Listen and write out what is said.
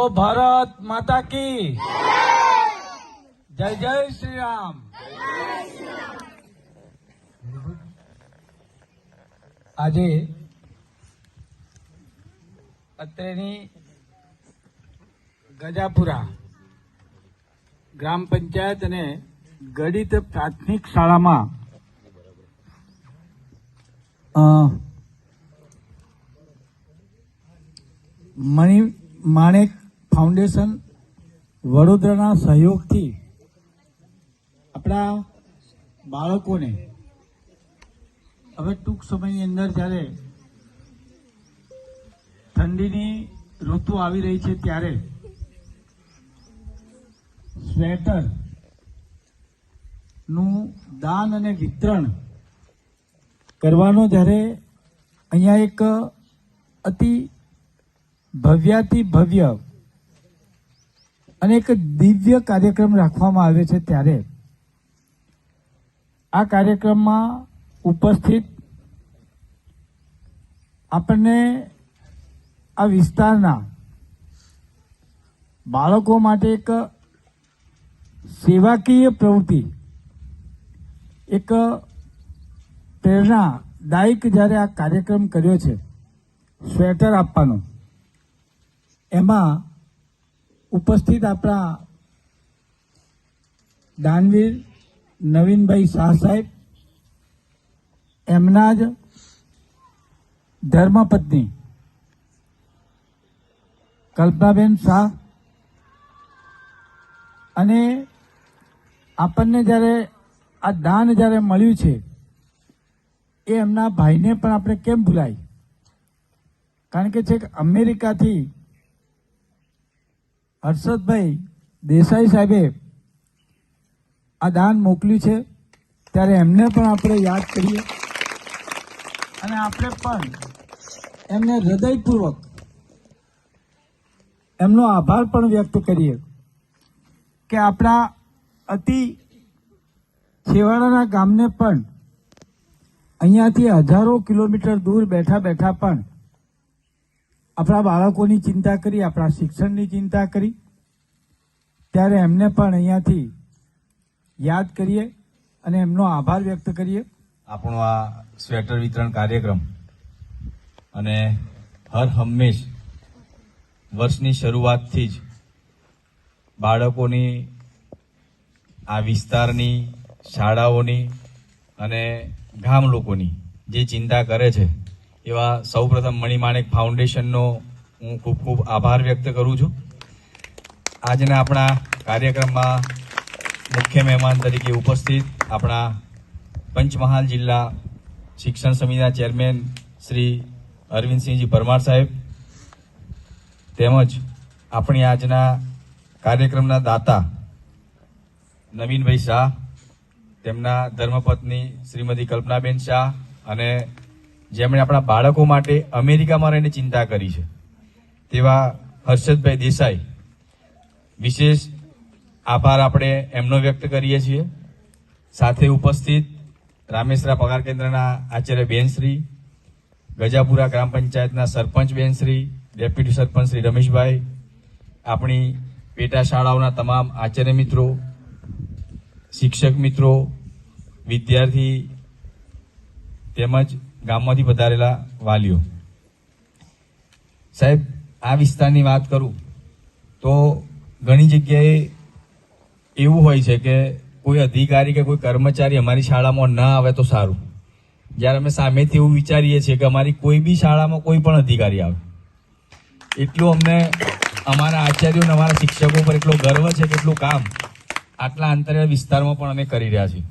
भारत माता की जय जय श्री राम। આજે અત્રેની ગજાપુરા ગ્રામ પંચાયત અને ગડિત પ્રાથમિક શાળામાં માણેક ફાઉન્ડેશન વડોદરાના સહયોગથી આપણા બાળકોને હવે ટૂંક સમયની અંદર જ્યારે ઠંડીની ઋતુ આવી રહી છે ત્યારે સ્વેટર નું દાન અને વિતરણ કરવાનો જ્યારે અહીંયા એક અતિ ભવ્યાતિ ભવ્ય અને એક દિવ્ય કાર્યક્રમ રાખવામાં આવ્યો છે ત્યારે આ કાર્યક્રમમાં ઉપસ્થિત આપણને આ વિસ્તારના બાળકો માટે એક સેવાકીય પ્રવૃત્તિ, એક પ્રેરણાદાયક જ્યારે આ કાર્યક્રમ કર્યો છે સ્વેટર આપવાનો, એમાં ઉપસ્થિત આપણા દાનવીર નવીનભાઈ શાહ સાહેબ, એમના જ ધર્મપત્ની કલ્પનાબેન શાહ અને આપણને જ્યારે આ દાન જ્યારે મળ્યું છે એ એમના ભાઈને પણ આપણે કેમ ભૂલાય, કારણ કે છેક અમેરિકાથી હર્ષદભાઈ દેસાઈ સાહેબે આ દાન મોકલ્યું છે ત્યારે એમને પણ આપણે યાદ કરીએ અને આપણે પણ એમને હૃદયપૂર્વક એમનો આભાર પણ વ્યક્ત કરીએ કે આપણા અતિ છેવાડાના ગામને પણ અહીંયાથી હજારો કિલોમીટર દૂર બેઠા બેઠા પણ આપણા બાળકોની ચિંતા કરી, આપણા શિક્ષણની ચિંતા કરી, ત્યારે એમને પણ અહીંયાથી યાદ કરીએ અને એમનો આભાર વ્યક્ત કરીએ। આપણો આ સ્વેટર વિતરણ કાર્યક્રમ અને હર હંમેશ વર્ષની શરૂઆતથી જ બાળકોની, આ વિસ્તારની શાળાઓની અને ગામ લોકોની જે ચિંતા કરે છે એવા સૌપ્રથમ મણિમાણેક ફાઉન્ડેશનનો હું ખૂબ ખૂબ આભાર વ્યક્ત કરું છું। આજના આપણા કાર્યક્રમમાં મુખ્ય મહેમાન તરીકે ઉપસ્થિત આપણા પંચમહાલ જિલ્લા શિક્ષણ સમિતિના ચેરમેન શ્રી અરવિંદસિંહજી પરમાર સાહેબ, તેમજ આપણી આજના કાર્યક્રમના દાતા નવીનભાઈ શાહ, તેમના ધર્મપત્ની શ્રીમતી કલ્પનાબેન શાહ અને જેમણે આપણા બાળકો માટે અમેરિકામાં રહીને ચિંતા કરી છે તેવા હર્ષદભાઈ દેસાઈ, વિશેષ આભાર આપણે એમનો વ્યક્ત કરીએ છીએ। સાથે ઉપસ્થિત રામેશ્વરા પગાર કેન્દ્રના આચાર્ય બેનશ્રી, ગજાપુરા ગ્રામ પંચાયતના સરપંચ બેનશ્રી, ડેપ્યુટી સરપંચ શ્રી રમેશભાઈ, આપણી પેટા શાળાઓના તમામ આચાર્ય મિત્રો, શિક્ષક મિત્રો, વિદ્યાર્થી તેમજ ગામમાંથી પધારેલા વાલીઓ। સાહેબ, આ વિસ્તારની વાત કરું તો ઘણી જગ્યાએ એવું હોય છે કે કોઈ અધિકારી કે કોઈ કર્મચારી અમારી શાળામાં ન આવે તો સારું, જ્યારે અમે સામેથી એવું વિચારીએ છીએ કે અમારી કોઈ બી શાળામાં કોઈ પણ અધિકારી આવે, એટલું અમને અમારા આચાર્યો અને અમારા શિક્ષકો પર એટલો ગર્વ છે કે એટલું કામ આટલા અંતરિયાળ વિસ્તારમાં પણ અમે કરી રહ્યા છીએ।